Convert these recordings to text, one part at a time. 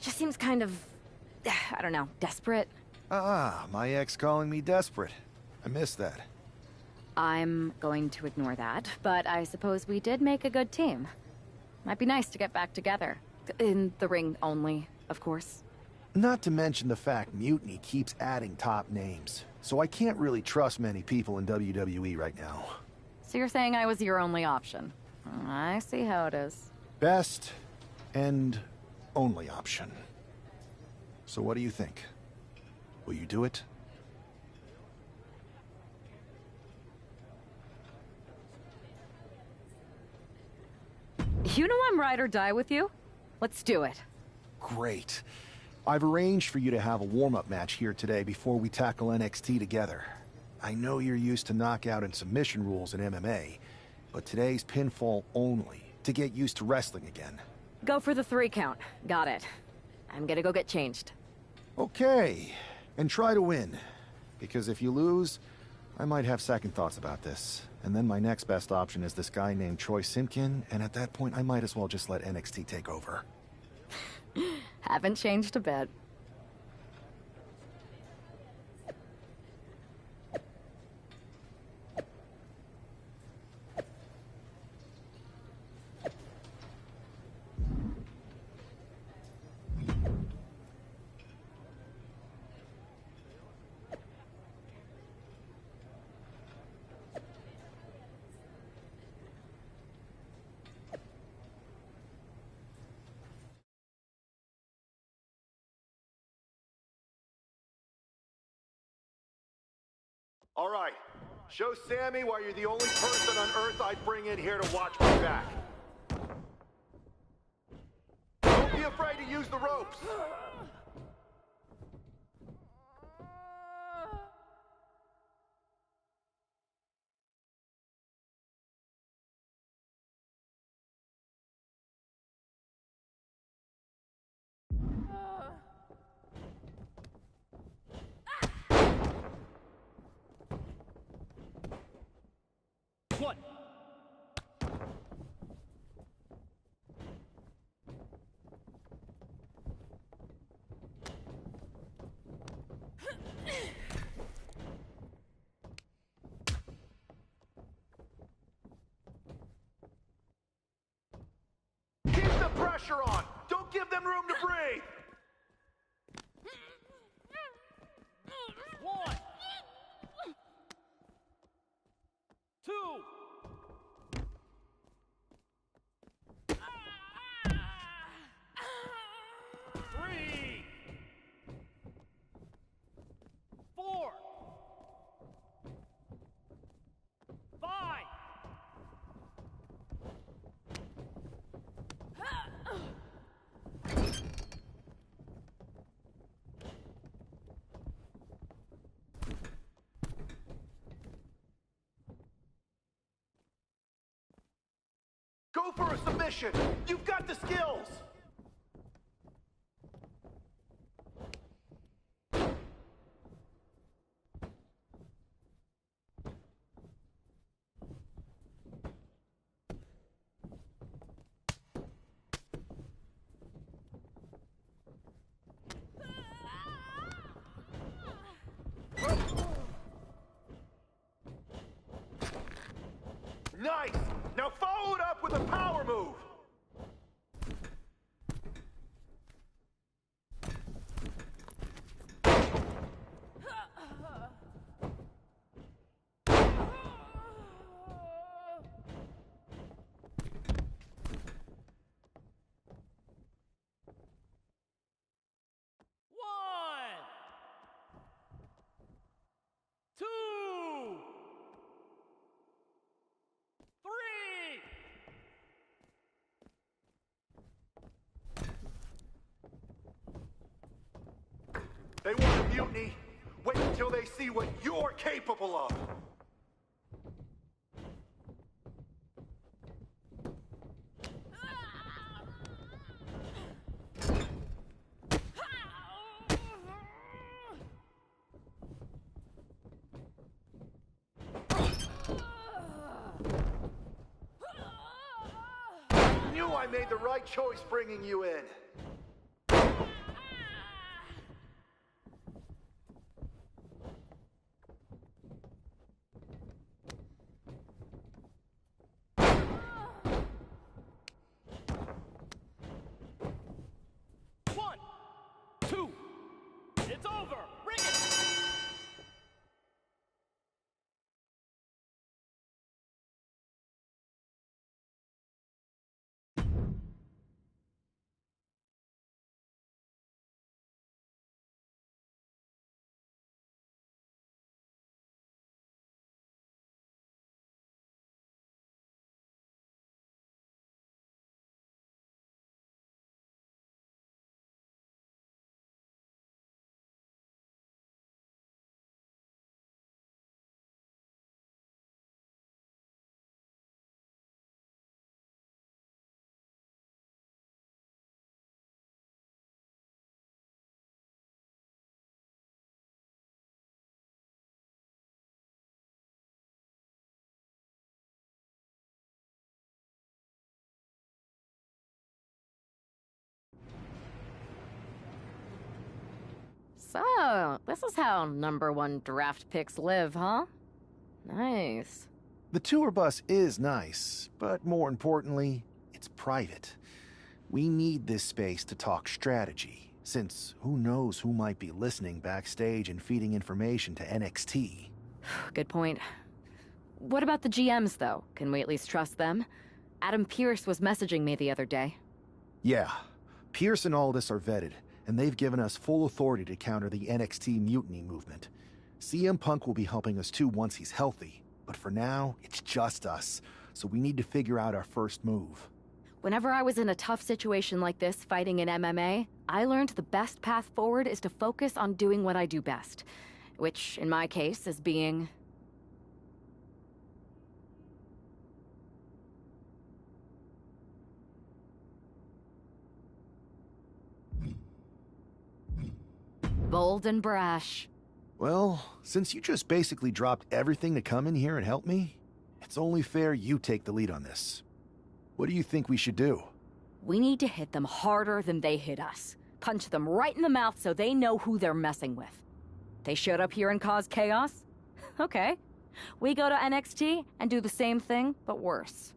Just seems kind of, I don't know, desperate. Ah, my ex calling me desperate. I miss that. I'm going to ignore that, but I suppose we did make a good team. Might be nice to get back together. In the ring only, of course. Not to mention the fact Mutiny keeps adding top names, so I can't really trust many people in WWE right now. So you're saying I was your only option? I see how it is. Best and only option. So what do you think? Will you do it? You know I'm ride or die with you. Let's do it. Great. I've arranged for you to have a warm-up match here today before we tackle NXT together. I know you're used to knockout and submission rules in MMA, but today's pinfall only, to get used to wrestling again. Go for the 3 count. Got it. I'm gonna go get changed. Okay, and try to win. Because if you lose, I might have second thoughts about this. And then my next best option is this guy named Troy Simpkin, and at that point I might as well just let NXT take over. Haven't changed a bit. All right, show Sammy why you're the only person on Earth I'd bring in here to watch me back. Don't be afraid to use the ropes. One. Keep the pressure on. Don't give them room to breathe. One. Two. Three. Four. Five. Go for a submission. You've got the skills. Nice! Now follow it up with a power move! One. Two. Three. They want a mutiny. Wait until they see what you're capable of. Knew I made the right choice bringing you in. Oh, this is how #1 draft picks live, huh? Nice. The tour bus is nice, but more importantly, it's private. We need this space to talk strategy, since who knows who might be listening backstage and feeding information to NXT. Good point. What about the GMs, though? Can we at least trust them? Adam Pearce was messaging me the other day. Yeah, Pierce and Aldis are vetted, and they've given us full authority to counter the NXT mutiny movement. CM Punk will be helping us too once he's healthy, but for now, it's just us, so we need to figure out our first move. Whenever I was in a tough situation like this fighting in MMA, I learned the best path forward is to focus on doing what I do best, which, in my case, is being... bold and brash. Well, since you just basically dropped everything to come in here and help me, it's only fair you take the lead on this. What do you think we should do? We need to hit them harder than they hit us. Punch them right in the mouth so they know who they're messing with. They showed up here and caused chaos? Okay. We go to NXT and do the same thing, but worse.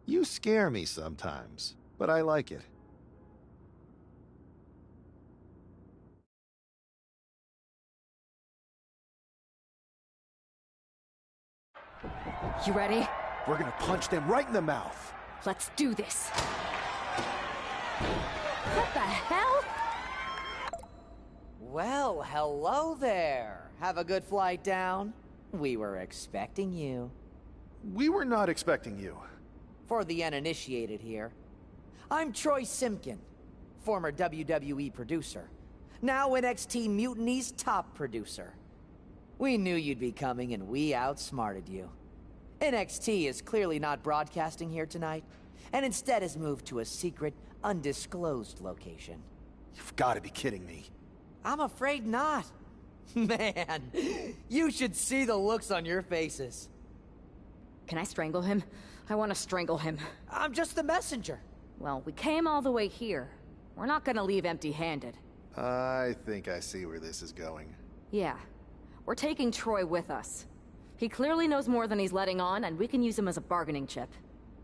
You scare me sometimes, but I like it. You ready? We're gonna punch them right in the mouth. Let's do this. What the hell? Well, hello there. Have a good flight down. We were expecting you. We were not expecting you. For the uninitiated here, I'm Troy Simpkin, former WWE producer, now NXT Mutiny's top producer. We knew you'd be coming and we outsmarted you. NXT is clearly not broadcasting here tonight, and instead has moved to a secret, undisclosed location. You've got to be kidding me. I'm afraid not. Man, you should see the looks on your faces. Can I strangle him? I want to strangle him. I'm just the messenger. Well, we came all the way here. We're not gonna leave empty-handed. I think I see where this is going. Yeah. We're taking Troy with us. He clearly knows more than he's letting on, and we can use him as a bargaining chip.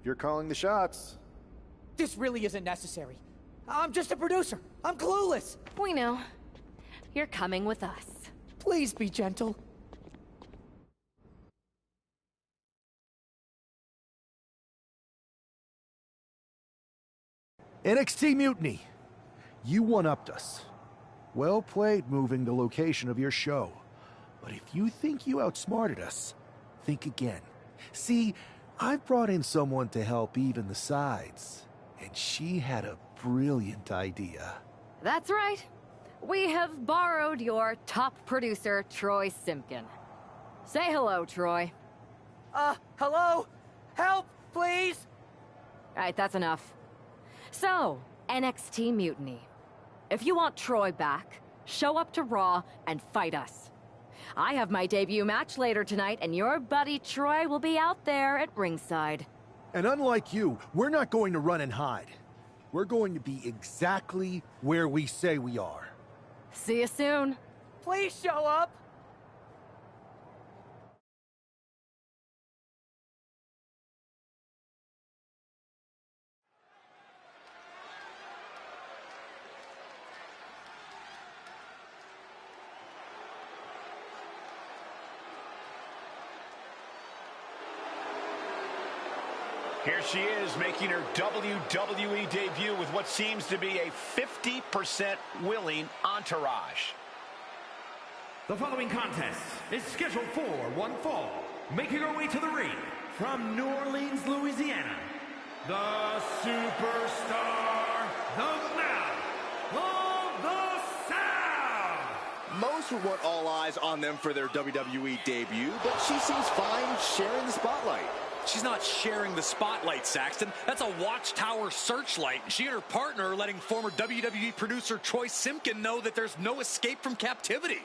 You're calling the shots. This really isn't necessary. I'm just a producer. I'm clueless. We know. You're coming with us. Please be gentle. NXT Mutiny. You one-upped us. Well played moving the location of your show. But if you think you outsmarted us, think again. See, I've brought in someone to help even the sides, and she had a brilliant idea. That's right. We have borrowed your top producer, Troy Simpkin. Say hello, Troy. Hello? Help, please? All right, that's enough. So, NXT Mutiny. If you want Troy back, show up to Raw and fight us. I have my debut match later tonight, and your buddy Troy will be out there at ringside. And unlike you, we're not going to run and hide. We're going to be exactly where we say we are. See you soon. Please show up. Here she is, making her WWE debut with what seems to be a 50% willing entourage. The following contest is scheduled for one fall. Making her way to the ring from New Orleans, Louisiana, the superstar, the man of the South. Most would want all eyes on them for their WWE debut, but she seems fine sharing the spotlight. She's not sharing the spotlight, Saxton. That's a watchtower searchlight. She and her partner are letting former WWE producer Troy Simpkin know that there's no escape from captivity.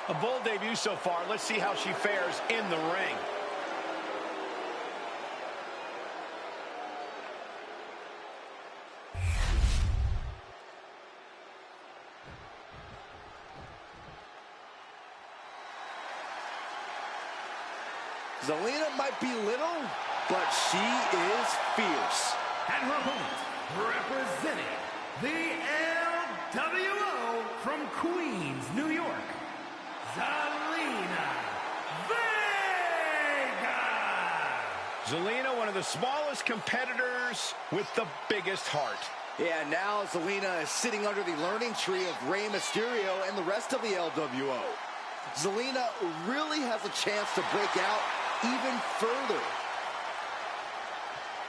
A bold debut so far. Let's see how she fares in the ring. Zelina might be little, but she is fierce. And her opponent, representing the LWO from Queens, New York, Zelina Vega. Zelina, one of the smallest competitors with the biggest heart. Yeah, now Zelina is sitting under the learning tree of Rey Mysterio and the rest of the LWO. Zelina really has a chance to break out even further.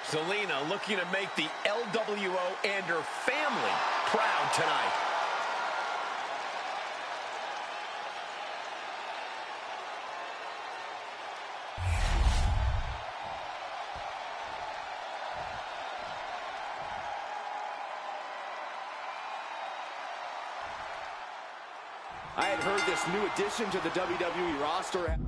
Zelina looking to make the LWO and her family proud tonight. I had heard this new addition to the WWE roster.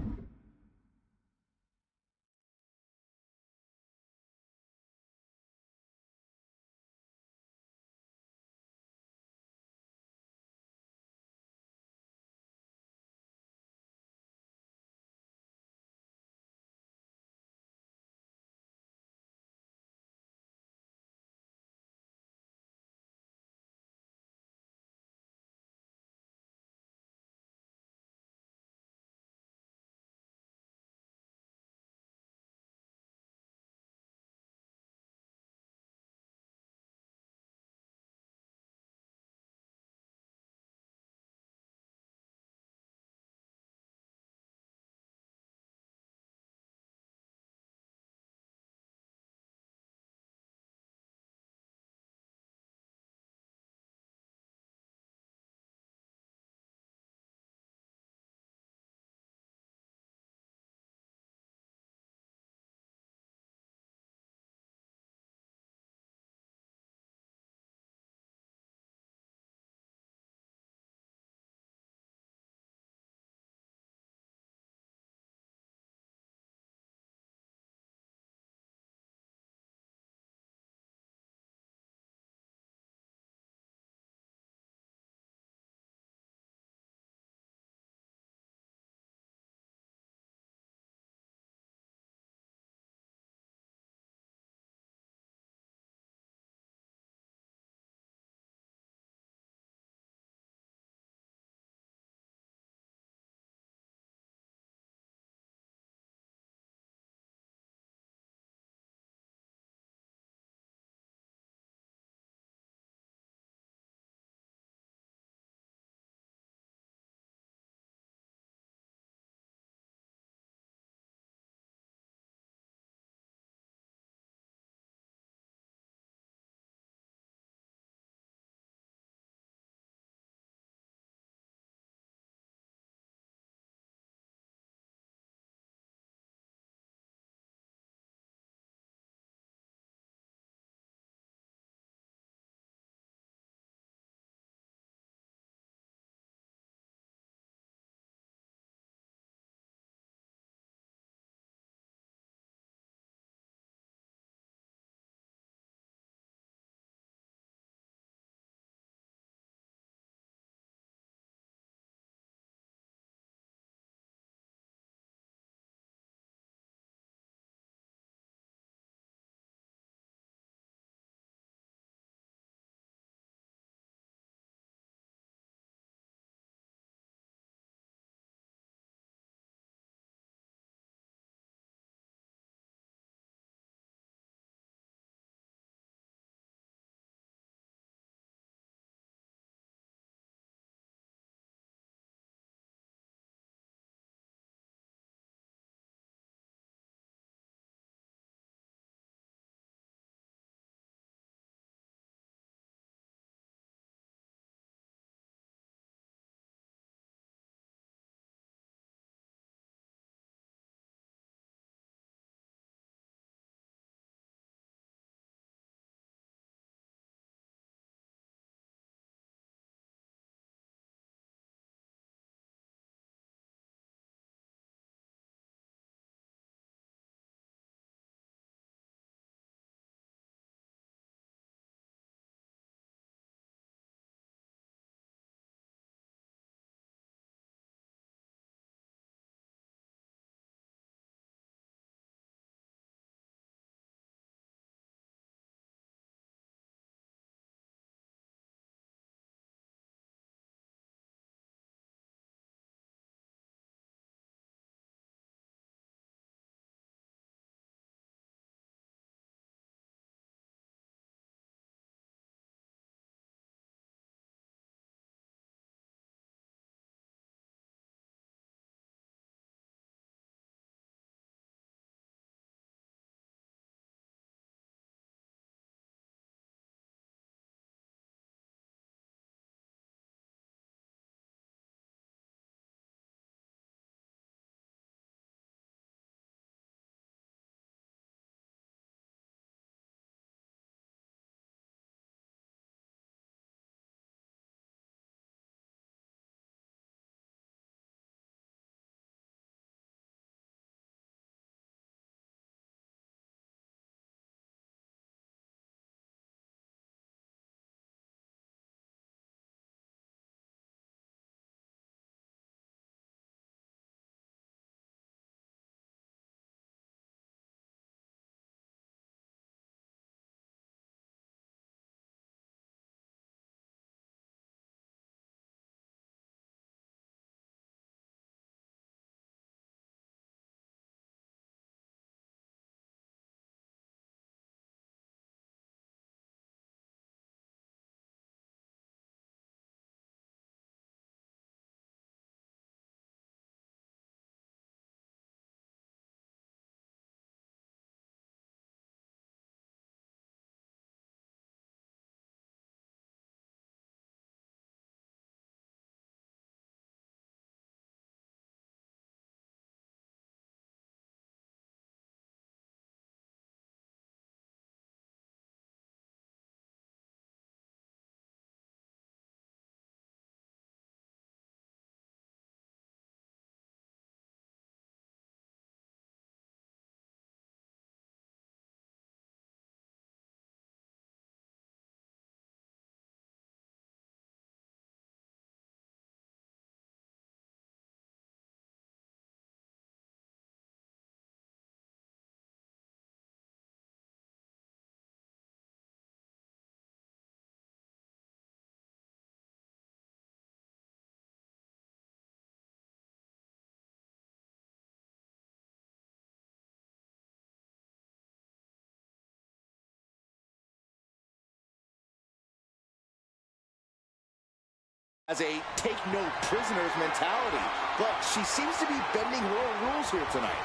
As a take-no-prisoners mentality. But she seems to be bending her own rules here tonight.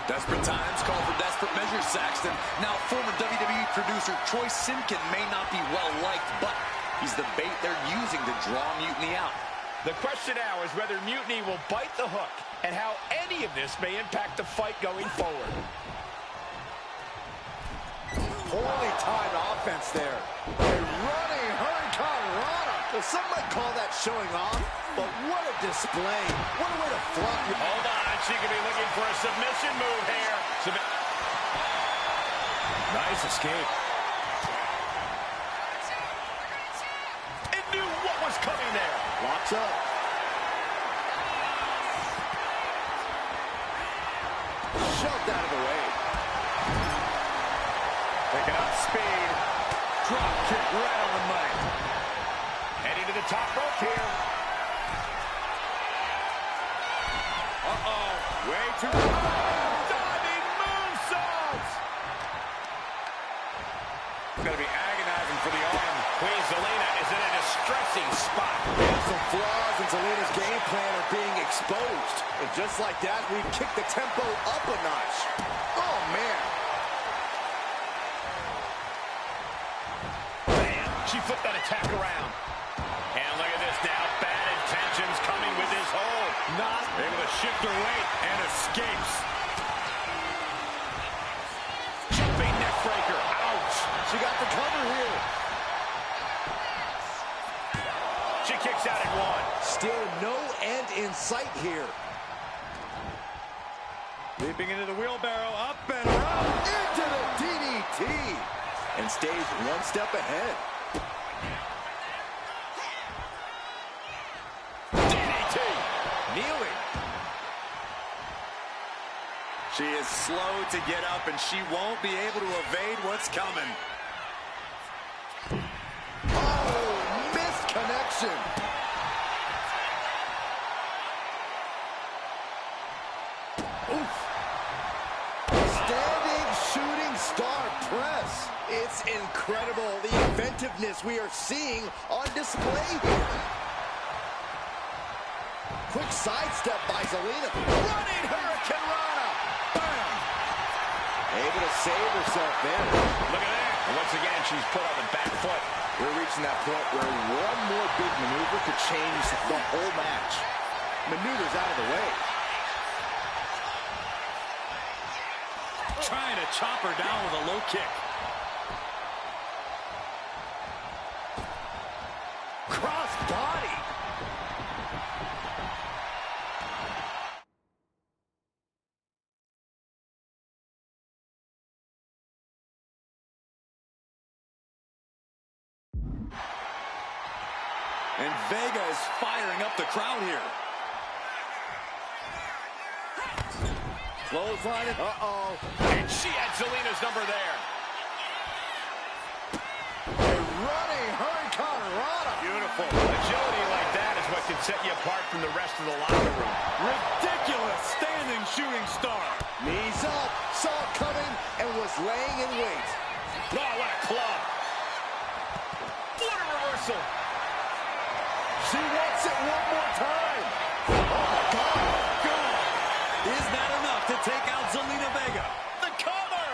Desperate times call for desperate measures, Saxton. Now, former WWE producer Troy Simkin may not be well-liked, but he's the bait they're using to draw Mutiny out. The question now is whether Mutiny will bite the hook and how any of this may impact the fight going forward. Poorly timed offense there. A running hurricane. Some might call that showing off, but what a display. What a way to flop your... Hold on, she could be looking for a submission move here. Nice escape. It knew what was coming there. Locks up. Shoved out of the way. Picking up speed. Drop kick right on the money. Heading to the top rope here. Uh-oh. Way too... Diving moonsaults! It's going to be agonizing for the arm. Queen Zelina is in a distressing spot. And some flaws in Zelina's game plan are being exposed. And just like that, we've kicked the tempo up a notch. Oh, man. Bam! She flipped that attack around. And look at this now. Bad intentions coming with his hold. Not able to shift her weight and escapes. Jumping neck breaker. Ouch. She got the cover here. She kicks out at one. Still no end in sight here. Leaping into the wheelbarrow. Up and around. Into the DDT. And stays one step ahead. Kneeling. She is slow to get up, and she won't be able to evade what's coming. Oh, missed connection. Oof. Standing shooting star press. It's incredible, the inventiveness we are seeing on display here. Quick sidestep by Zelina. Running Hurricane Rana. Bam! Able to save herself there. Look at that. And once again, she's put on the back foot. We're reaching that point where one more big maneuver could change the whole match. Maneuvers out of the way. Trying to chop her down with a low kick. Cross body. And Vega is firing up the crowd here. Clothesline. Uh-oh. And she had Zelina's number there. A running Hurricane Rana. Beautiful. Agility like that is what can set you apart from the rest of the locker room. Ridiculous standing shooting star. Knees up. Saw it coming and was laying in wait. Oh, what a club. What a reversal. She wants it one more time. Oh, my God. God. Is that enough to take out Zelina Vega? The cover.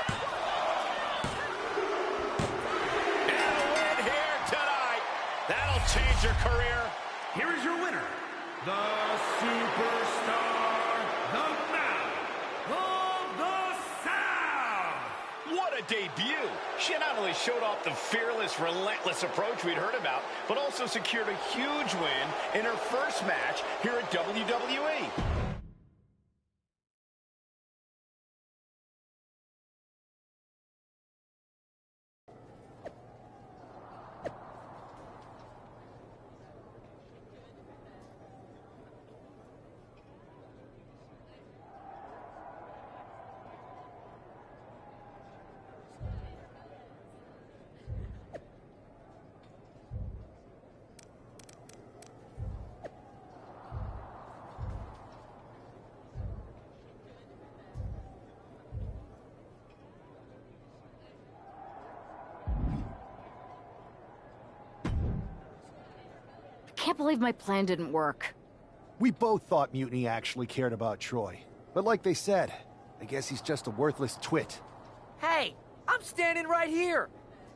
And a win here tonight. That'll change your career. Here is your winner, the Superstar, the Man of the South. What a debut. She not only showed off the fearless, relentless approach we'd heard about, but also secured a huge win in her first match here at WWE. can't believe my plan didn't work. We both thought Mutiny actually cared about Troy. But like they said, I guess he's just a worthless twit. Hey, I'm standing right here.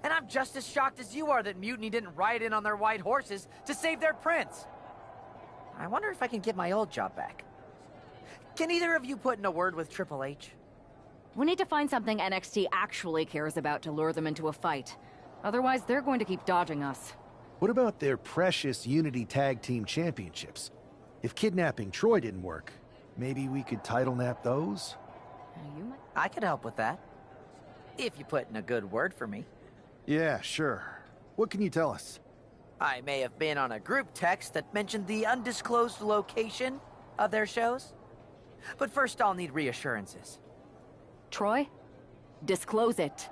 And I'm just as shocked as you are that Mutiny didn't ride in on their white horses to save their prince. I wonder if I can get my old job back. Can either of you put in a word with Triple H? We need to find something NXT actually cares about to lure them into a fight. Otherwise, they're going to keep dodging us. What about their precious Unity Tag Team Championships? If kidnapping Troy didn't work, maybe we could title nap those? I could help with that. If you put in a good word for me. Yeah, sure. What can you tell us? I may have been on a group text that mentioned the undisclosed location of their shows. But first I'll need reassurances. Troy, disclose it.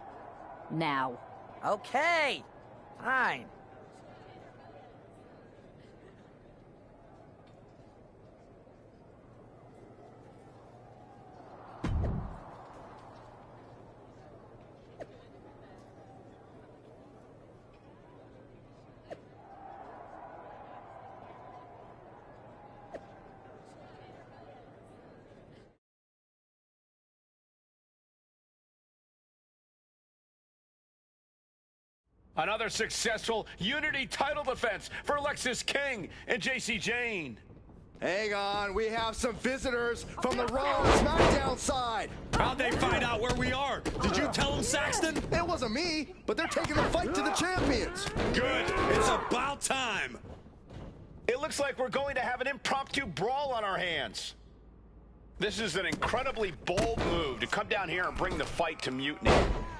Now. Okay, fine. Another successful Unity title defense for Lexis King and JC Jane. Hang on, we have some visitors from the Raw and SmackDown side. How'd they find out where we are? Did you tell them, Saxton? It wasn't me, but they're taking the fight to the champions. Good. It's about time. It looks like we're going to have an impromptu brawl on our hands. This is an incredibly bold move to come down here and bring the fight to Mutiny.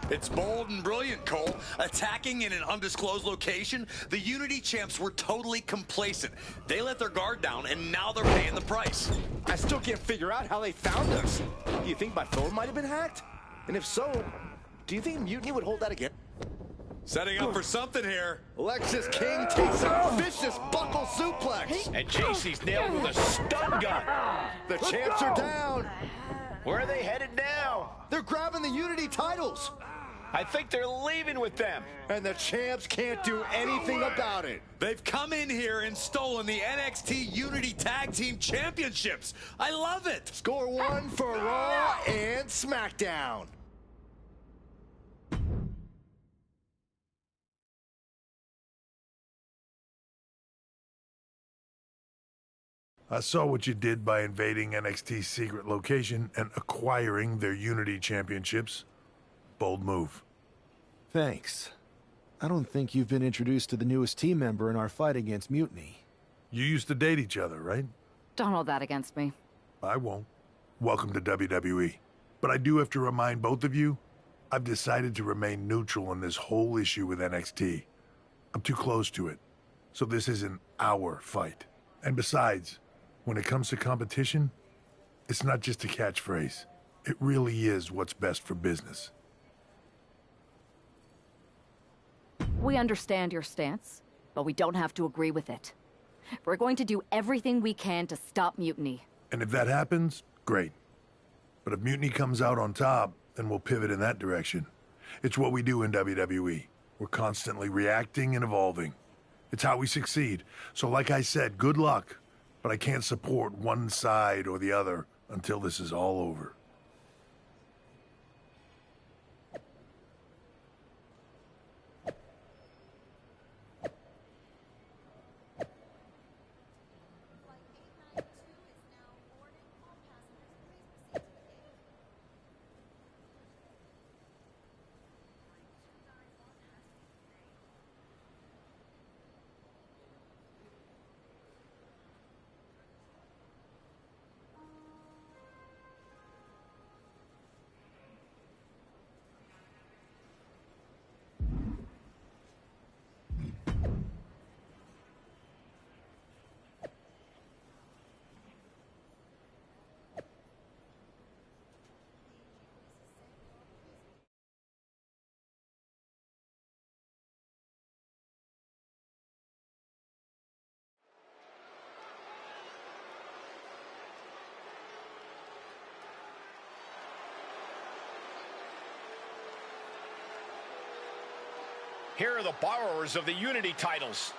It's bold and brilliant, Cole. Attacking in an undisclosed location, the Unity champs were totally complacent. They let their guard down, and now they're paying the price. I still can't figure out how they found us. Do you think my phone might have been hacked? And if so, do you think Mutiny would hold that again? Setting up for something here. Alexis King takes a vicious buckle suplex. And JC's nailed with a stun gun. The champs are down. Where are they headed now? They're grabbing the Unity titles. I think they're leaving with them. And the champs can't do anything about it. They've come in here and stolen the NXT Unity Tag Team Championships. I love it. Score one for Raw and SmackDown. I saw what you did by invading NXT's secret location and acquiring their Unity Championships. Bold move. Thanks. I don't think you've been introduced to the newest team member in our fight against Mutiny. You used to date each other, right? Don't hold that against me. I won't. Welcome to WWE. But I do have to remind both of you, I've decided to remain neutral in this whole issue with NXT. I'm too close to it. So this isn't our fight. And besides, when it comes to competition, it's not just a catchphrase. It really is what's best for business. We understand your stance, but we don't have to agree with it. We're going to do everything we can to stop Mutiny. And if that happens, great. But if Mutiny comes out on top, then we'll pivot in that direction. It's what we do in WWE. We're constantly reacting and evolving. It's how we succeed. So like I said, good luck. But I can't support one side or the other until this is all over. Here are the borrowers of the Unity titles.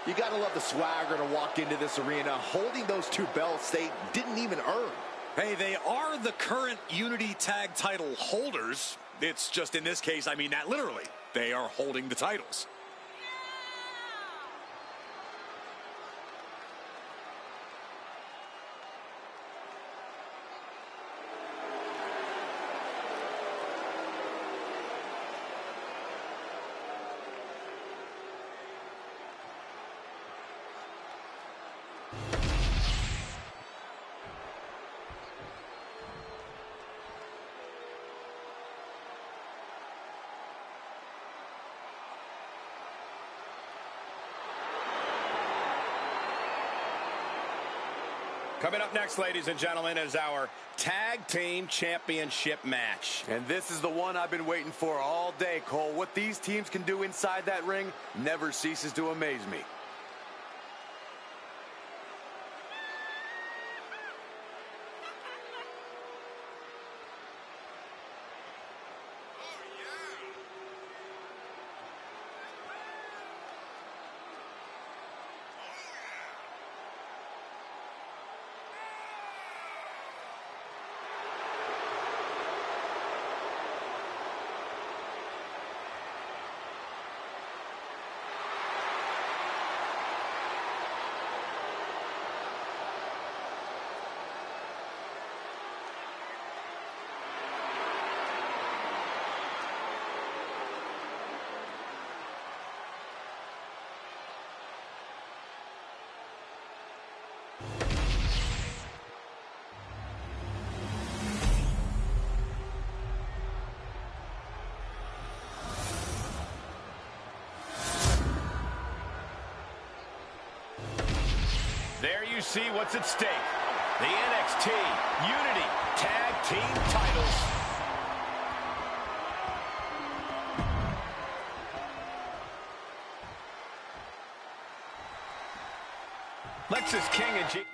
You gotta love the swagger to walk into this arena holding those two belts they didn't even earn. Hey, they are the current Unity Tag title holders. It's just in this case, I mean that literally. They are holding the titles. Coming up next, ladies and gentlemen, is our Tag Team Championship match. And this is the one I've been waiting for all day, Cole. What these teams can do inside that ring never ceases to amaze me. There you see what's at stake. The NXT Unity Tag Team titles. Lexis King and Jake.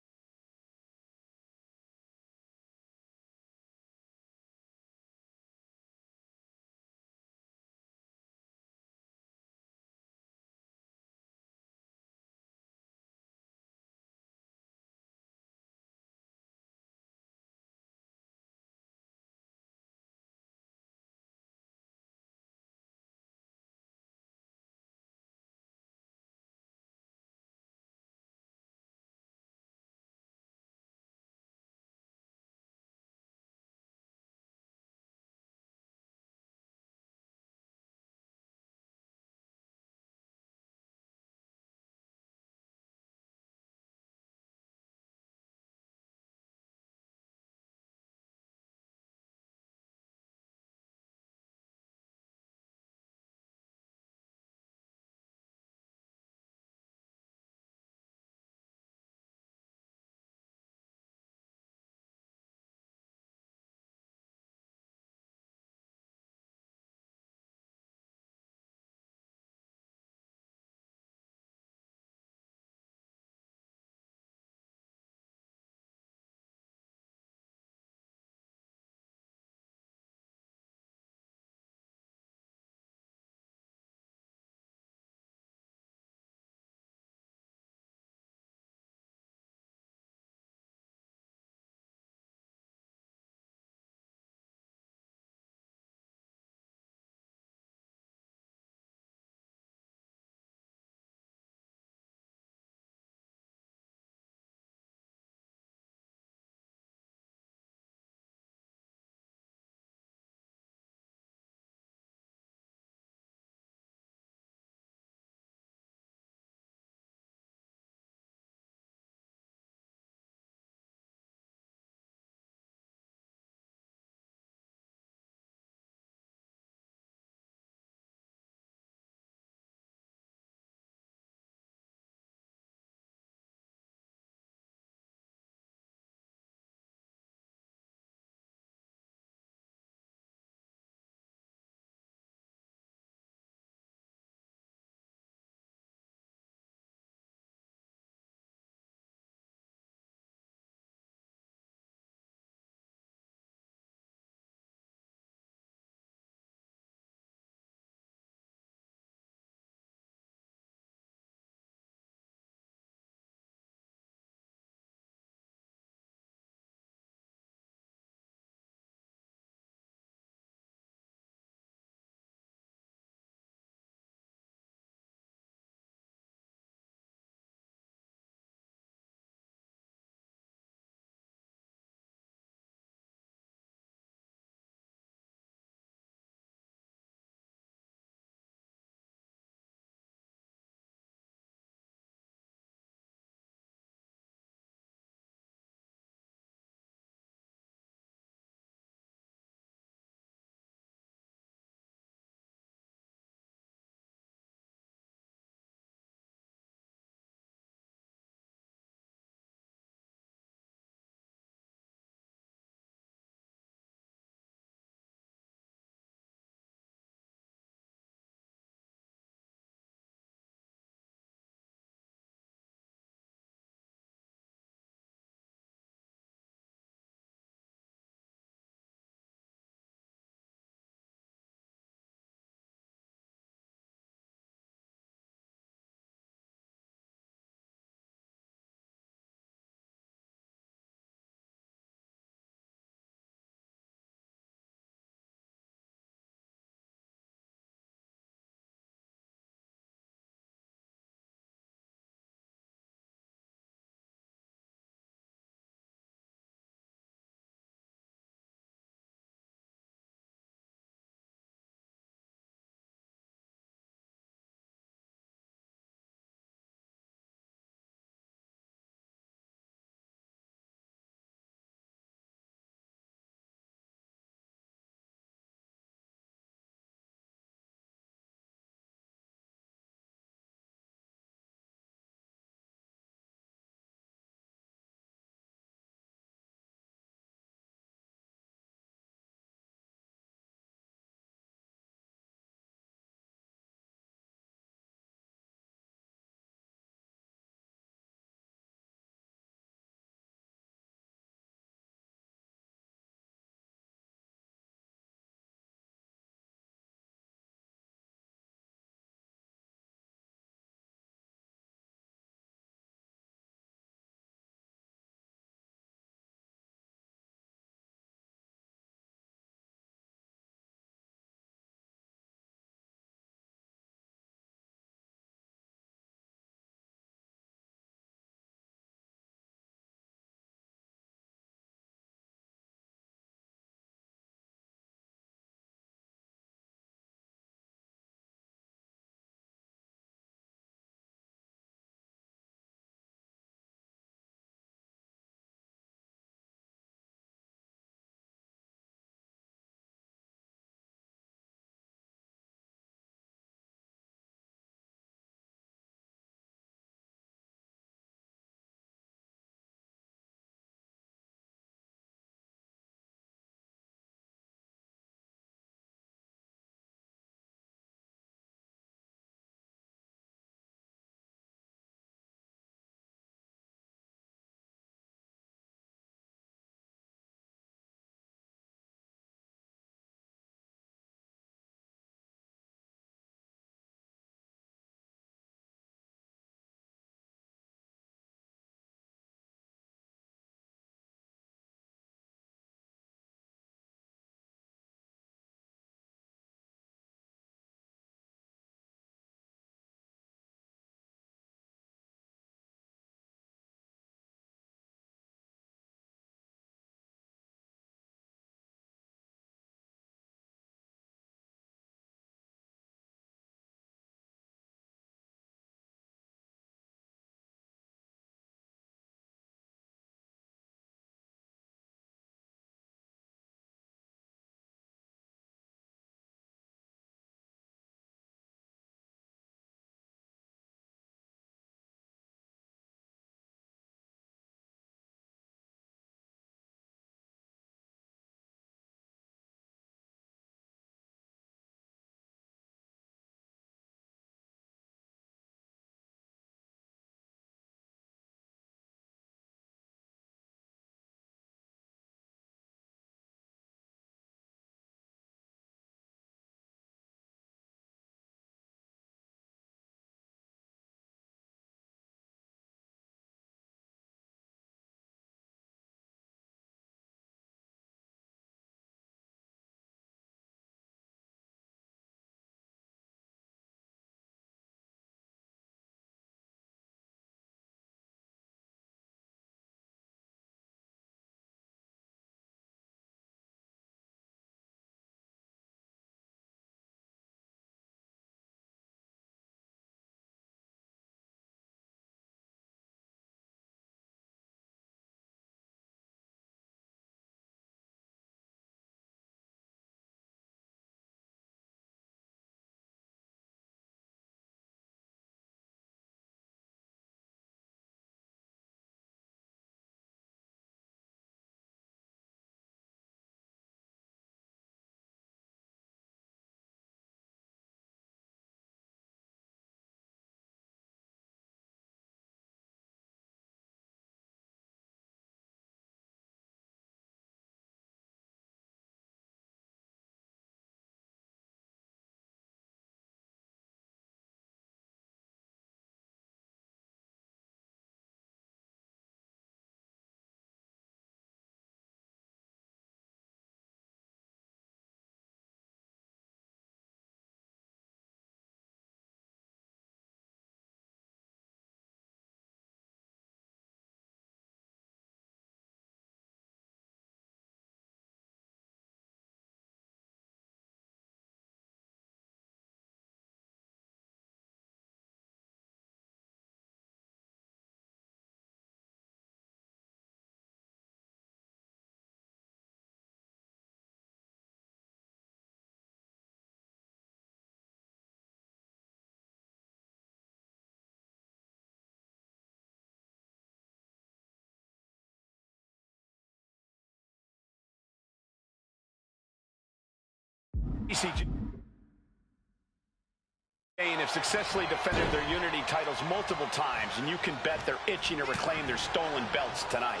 And have successfully defended their Unity titles multiple times, and you can bet they're itching to reclaim their stolen belts tonight.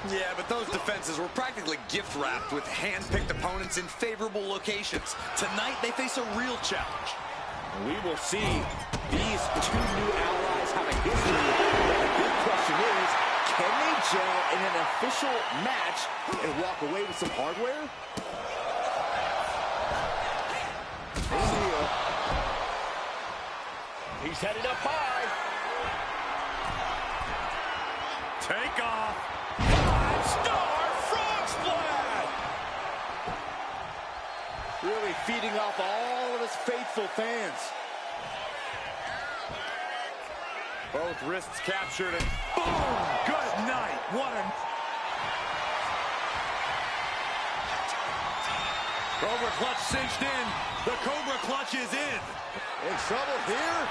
Yeah, but those defenses were practically gift-wrapped with hand-picked opponents in favorable locations. Tonight, they face a real challenge. We will see these two new allies have a history. But the big question is, can they gel in an official match and walk away with some hardware? He's headed up high. Take off. 5-star frog splash! Really feeding off all of his faithful fans. Both wrists captured and boom! Good night. What a... Cobra clutch cinched in. The Cobra clutch is in. In trouble here.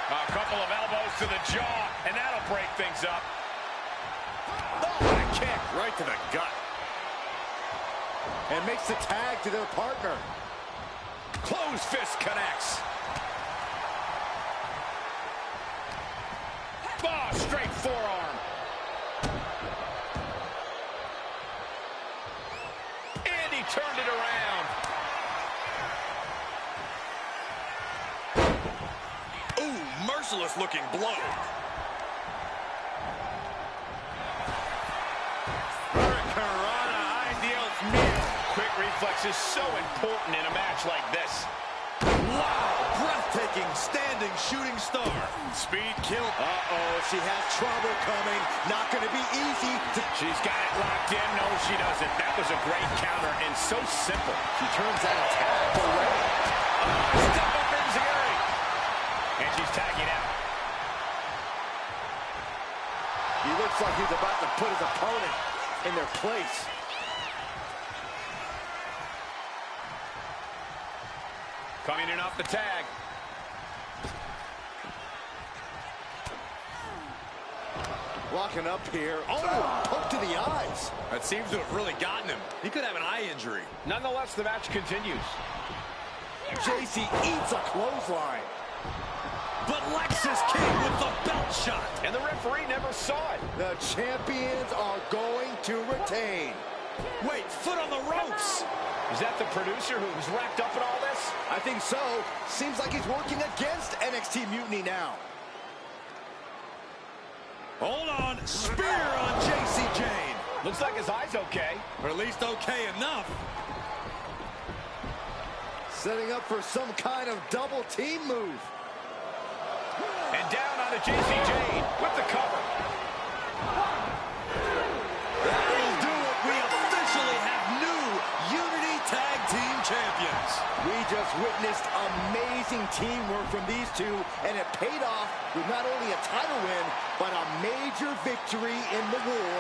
A couple of elbows to the jaw, and that'll break things up. Oh, what a kick. Right to the gut. And makes the tag to their partner. Closed fist connects. Oh, straight forearm. And he turned it around. Ooh, merciless looking blow. Quick reflex is so important in a match like this. Wow, breathtaking standing shooting star. Speed kill. Uh-oh, she has trouble coming. Not going to be easy. She's got it locked in. No, she doesn't. That was a great counter and so simple. She turns that attack away. Step up Enziguri. And she's tagging out. He looks like he's about to put his opponent in their place. Coming in off the tag. Walking up here. Oh, poke to the eyes. That seems to have really gotten him. He could have an eye injury. Nonetheless, the match continues. JC eats a clothesline. But Lexus King with the belt shot. And the referee never saw it. The champions are going to retain. Wait, foot on the ropes. Is that the producer who's wrapped up in all this? I think so. Seems like he's working against NXT Mutiny now. Hold on. Spear on JC Jane. Looks like his eye's okay. Or at least okay enough. Setting up for some kind of double team move. And down onto JC Jane with the cover. That'll do it. We officially have new Unity Tag Team Champions. We just witnessed amazing teamwork from these two, and it paid off with not only a title win, but a major victory in the war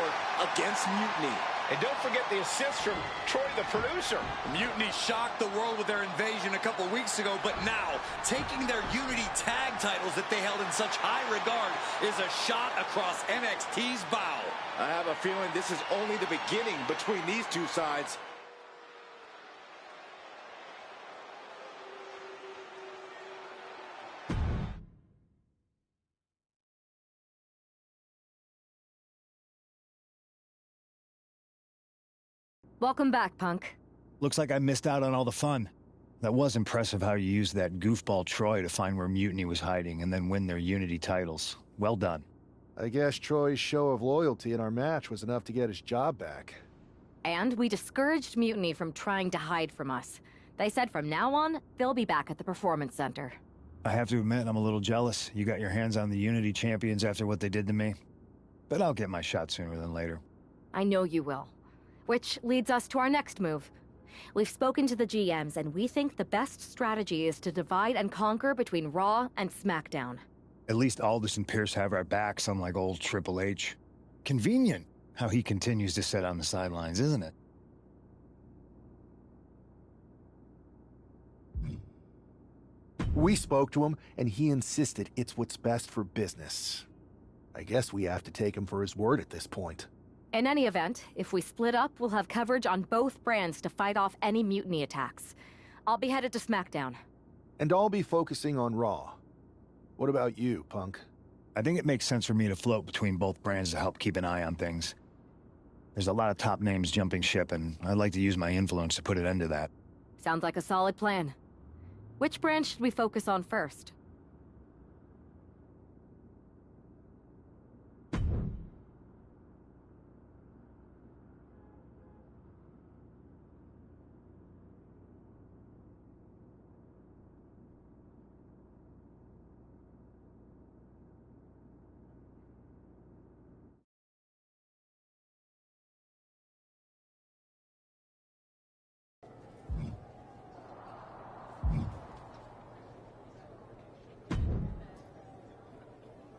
against Mutiny. And don't forget the assist from Troy, the producer. Mutiny shocked the world with their invasion a couple weeks ago, but now, taking their Unity tag titles that they held in such high regard is a shot across NXT's bow. I have a feeling this is only the beginning between these two sides. Welcome back, Punk. Looks like I missed out on all the fun. That was impressive how you used that goofball Troy to find where Mutiny was hiding and then win their Unity titles. Well done. I guess Troy's show of loyalty in our match was enough to get his job back. And we discouraged Mutiny from trying to hide from us. They said from now on, they'll be back at the Performance Center. I have to admit, I'm a little jealous. You got your hands on the Unity champions after what they did to me. But I'll get my shot sooner than later. I know you will. Which leads us to our next move. We've spoken to the GMs, and we think the best strategy is to divide and conquer between Raw and SmackDown. At least Aldous and Pierce have our backs, unlike old Triple H. Convenient how he continues to sit on the sidelines, isn't it? We spoke to him, and he insisted it's what's best for business. I guess we have to take him for his word at this point. In any event, if we split up, we'll have coverage on both brands to fight off any Mutiny attacks. I'll be headed to SmackDown. And I'll be focusing on Raw. What about you, Punk? I think it makes sense for me to float between both brands to help keep an eye on things. There's a lot of top names jumping ship, and I'd like to use my influence to put an end to that. Sounds like a solid plan. Which brand should we focus on first?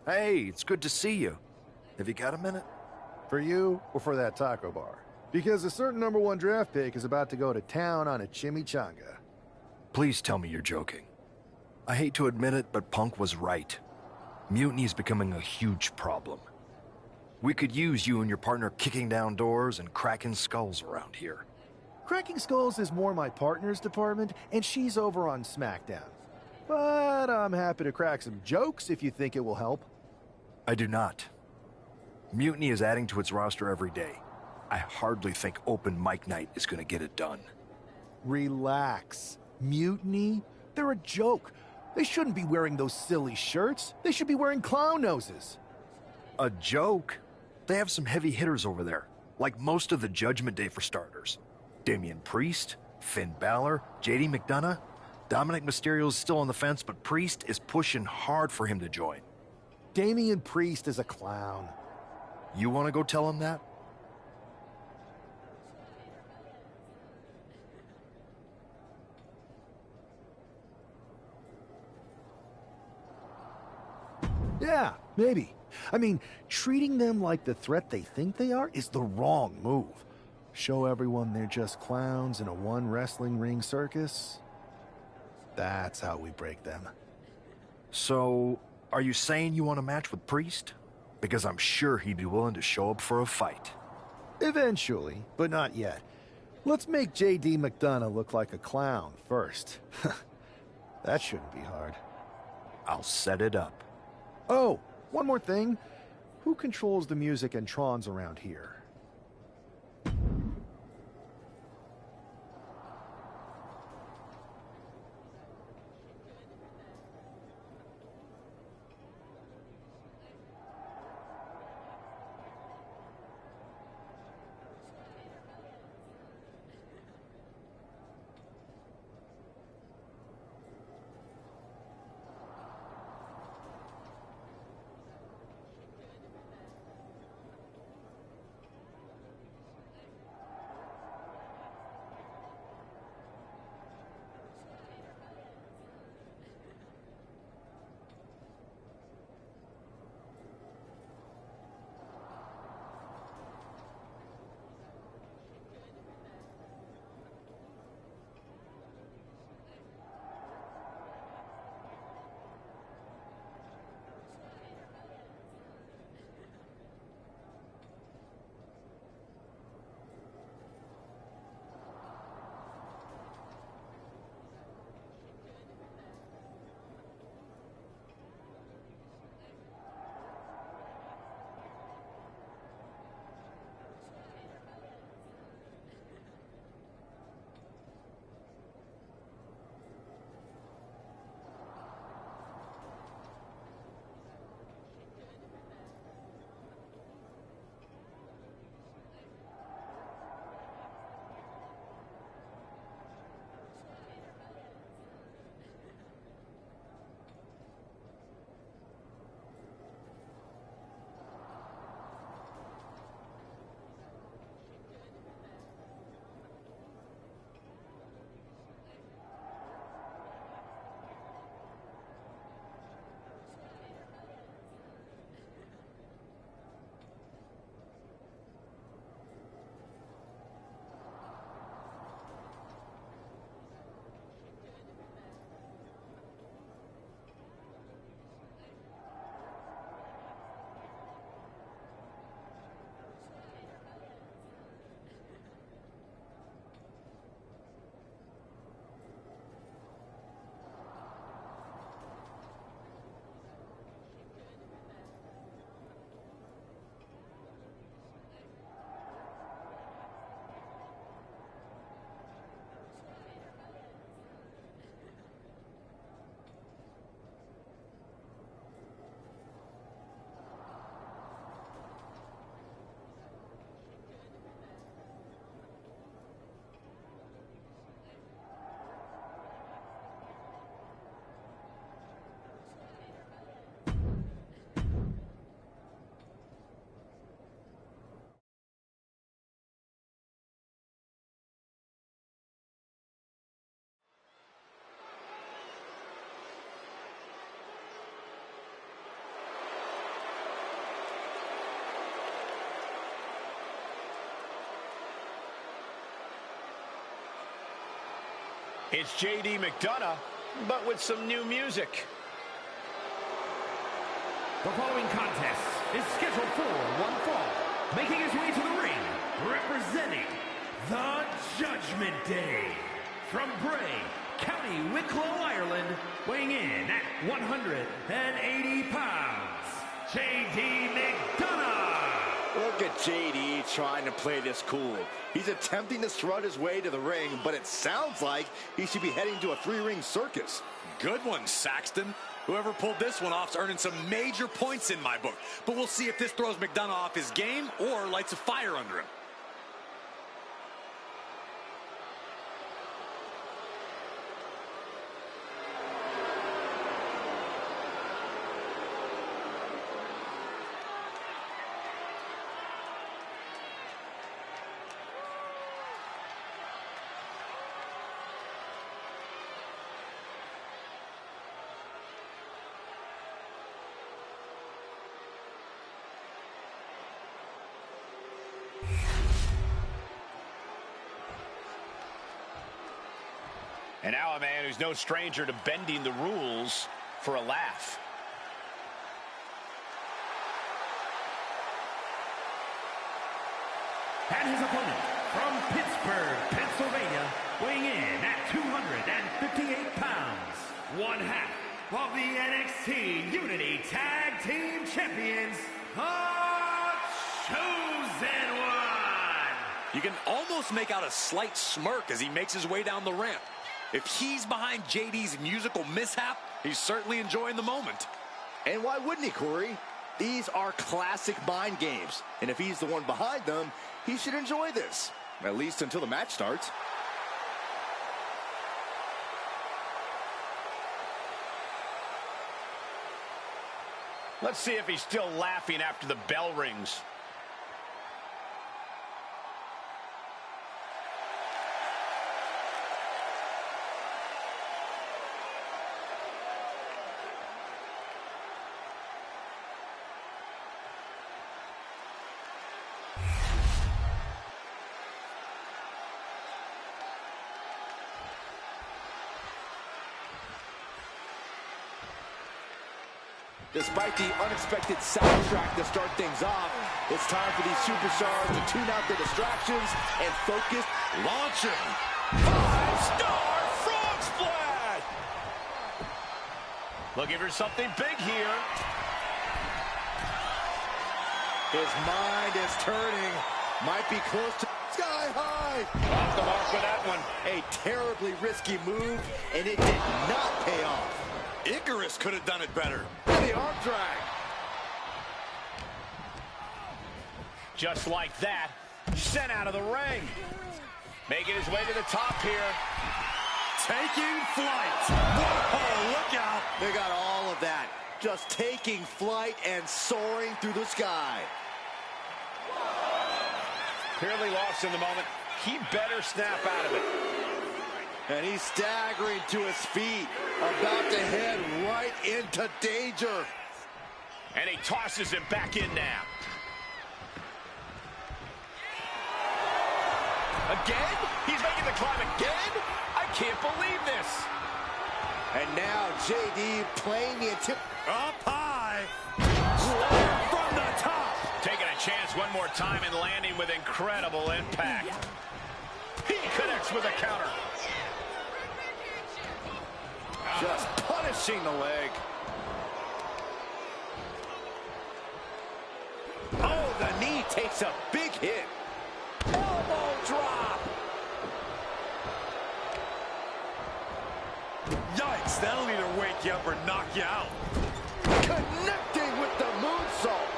Hey, it's good to see you. Have you got a minute? For you or for that taco bar? Because a certain #1 draft pick is about to go to town on a chimichanga. Please tell me you're joking. I hate to admit it, but Punk was right. Mutiny is becoming a huge problem. We could use you and your partner kicking down doors and cracking skulls around here. Cracking skulls is more my partner's department, and she's over on SmackDown. But I'm happy to crack some jokes if you think it will help. I do not. Mutiny is adding to its roster every day. I hardly think open mic night is going to get it done. Relax. Mutiny? They're a joke. They shouldn't be wearing those silly shirts. They should be wearing clown noses. A joke? They have some heavy hitters over there, like most of the Judgment Day for starters. Damian Priest, Finn Balor, JD McDonough. Dominic Mysterio's still on the fence, but Priest is pushing hard for him to join. Damian Priest is a clown. You want to go tell him that? Yeah, maybe. I mean, treating them like the threat they think they are is the wrong move. Show everyone they're just clowns in a one wrestling ring circus. That's how we break them. So, are you saying you want a match with Priest? Because I'm sure he'd be willing to show up for a fight. Eventually, but not yet. Let's make JD McDonough look like a clown first. That shouldn't be hard. I'll set it up. Oh, one more thing. Who controls the music and Trons around here? It's JD McDonough, but with some new music. The following contest is scheduled for one fall. Making his way to the ring, representing the Judgment Day. From Bray, County Wicklow, Ireland, weighing in at 180 pounds, JD McDonough. Look at JD trying to play this cool. He's attempting to strut his way to the ring, but it sounds like he should be heading to a three-ring circus. Good one, Saxton. Whoever pulled this one off's earning some major points in my book. But we'll see if this throws McDonough off his game or lights a fire under him. And now a man who's no stranger to bending the rules for a laugh. And his opponent from Pittsburgh, Pennsylvania, weighing in at 258 pounds, one half of the NXT Unity Tag Team Champions, the Chosen One. You can almost make out a slight smirk as he makes his way down the ramp. If he's behind JD's musical mishap, he's certainly enjoying the moment. And why wouldn't he, Corey? These are classic mind games. And if he's the one behind them, he should enjoy this. At least until the match starts. Let's see if he's still laughing after the bell rings. Despite the unexpected soundtrack to start things off, it's time for these superstars to tune out their distractions and focus. Launching. 5-star frog splash! Looking for something big here. His mind is turning. Might be close to sky high. Off the mark with that one. A terribly risky move, and it did not pay off. Icarus could have done it better. The arm drag. Just like that, sent out of the ring. Making his way to the top here. Taking flight. Whoa, look out. They got all of that. Just taking flight and soaring through the sky. Clearly lost in the moment. He better snap out of it. And he's staggering to his feet, about to head right into danger. And he tosses him back in now. Again? He's making the climb again? I can't believe this. And now JD playing the Up high. From the top. Taking a chance one more time and landing with incredible impact. He connects with a counter. Just punishing the leg. Oh, the knee takes a big hit. Elbow drop. Yikes, that'll either wake you up or knock you out. Connecting with the moonsault.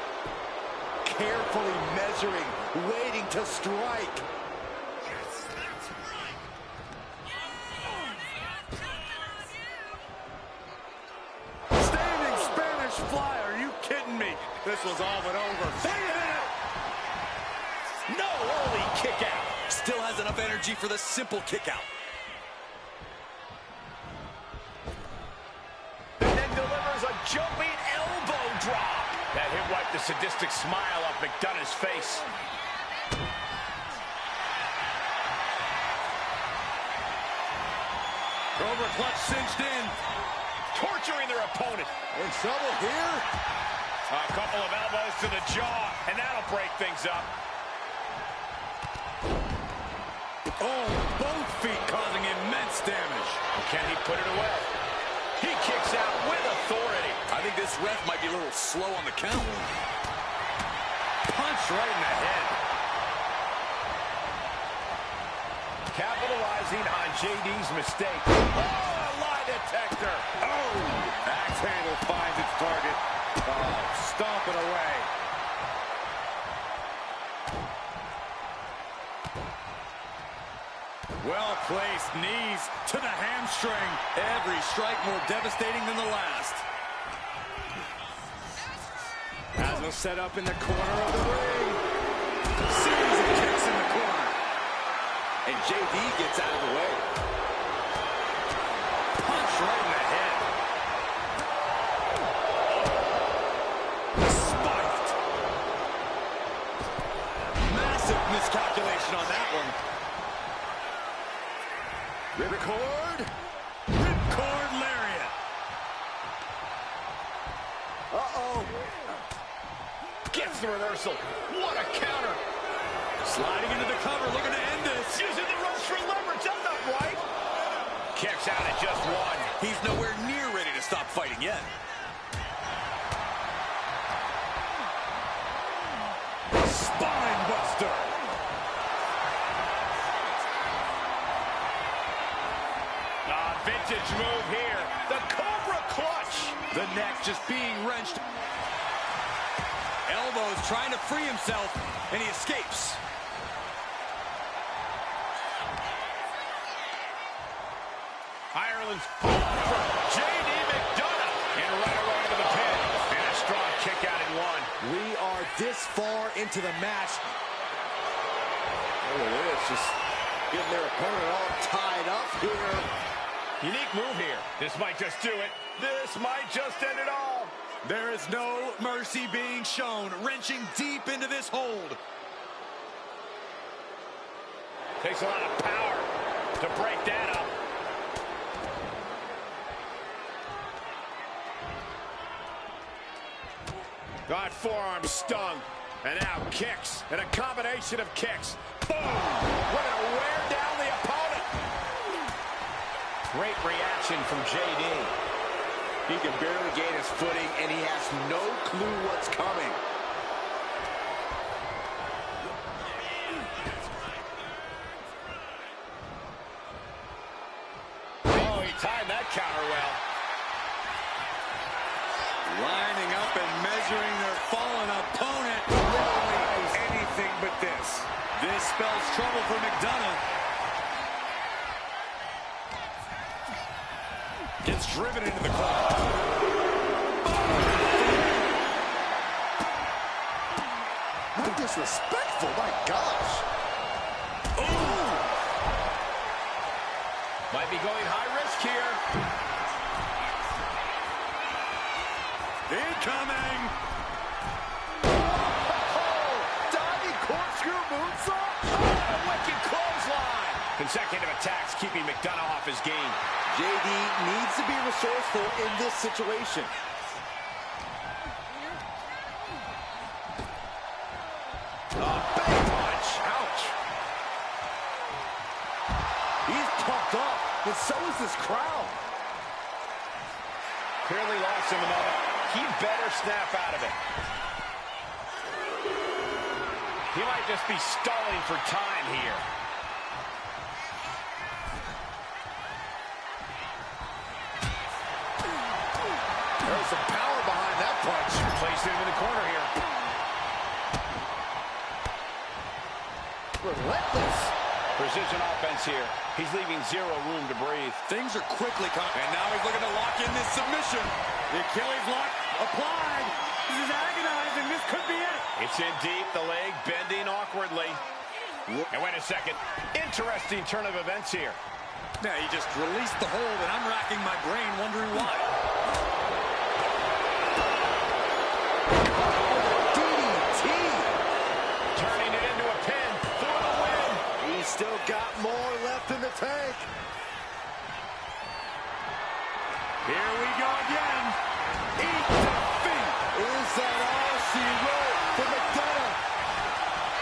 Carefully measuring, waiting to strike. Fly, are you kidding me? This was all but over. No, holy kick out. Still has enough energy for the simple kick out. And then delivers a jumping elbow drop. That hit wiped the sadistic smile off McDonough's face. Cobra clutch cinched in. Torturing their opponent. In trouble here. A couple of elbows to the jaw, and that'll break things up. Oh, both feet causing immense damage. Can he put it away? He kicks out with authority. I think this ref might be a little slow on the count. Punch right in the head. Capitalizing on JD's mistake. Oh, lie detector. Oh, axe handle finds its target. Oh, stomping away. Well-placed knees to the hamstring. Every strike more devastating than the last. Haslam set up in the corner of the ring. Series of kicks in the corner. And JD gets out of the way. Punch right in the head. Spiked. Massive miscalculation on that one. Ripcord. Ripcord lariat. Uh-oh. Gets the reversal. What a counter. Sliding into the cover, looking to end this. Using the ropes for leverage. That's not right. Kicks out at just one. He's nowhere near ready to stop fighting yet. Spine buster. Vintage move here. The Cobra clutch. The neck just being wrenched. Elbows trying to free himself, and he escapes. Ireland's from J.D. McDonough. And right away to the pin. And a strong kick out in one. We are this far into the match. Look at this, just getting their opponent all tied up here. Unique move here. This might just do it. This might just end it all. There is no mercy being shown, wrenching deep into this hold. Takes a lot of power to break that up. Got forearm stung. And now kicks. And a combination of kicks. Boom! We're going to wear down the opponent. Great reaction from JD. He can barely gain his footing, and he has no clue what's coming. Oh, he timed that counter well. Lining up and measuring their fallen opponent. Literally anything but this. This spells trouble for McDonough. Gets driven into the corner. How disrespectful, my gosh. Ooh. Might be going high risk here. Incoming. Oh, diving corkscrew moonsault. Oh, wicked clothesline. Consecutive attacks keeping McDonough off his game. JD needs to be resourceful in this situation. Big punch. Ouch. He's pumped up, and so is this crowd. Clearly lost in the moment. He better snap out of it. He might just be stalling for time here. There's some power behind that punch. Placed him in the corner here. Relentless. Precision offense here. He's leaving zero room to breathe. Things are quickly coming. And now he's looking to lock in this submission. The Achilles lock applied. This is agonizing. This could be it. It's in deep. The leg bending awkwardly. And wait a second. Interesting turn of events here. Now he just released the hold, and I'm racking my brain wondering why. DDT. Turning it into a pin for the win. He's still got more left in the tank.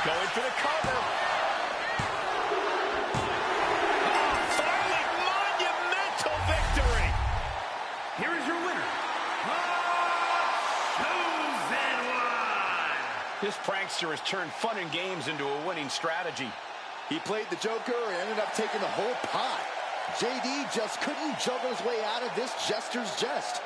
Going for the cover. Finally, monumental victory. Here is your winner, the Chosen One. This prankster has turned fun and games into a winning strategy. He played the Joker and ended up taking the whole pot. JD just couldn't juggle his way out of this jester's jest.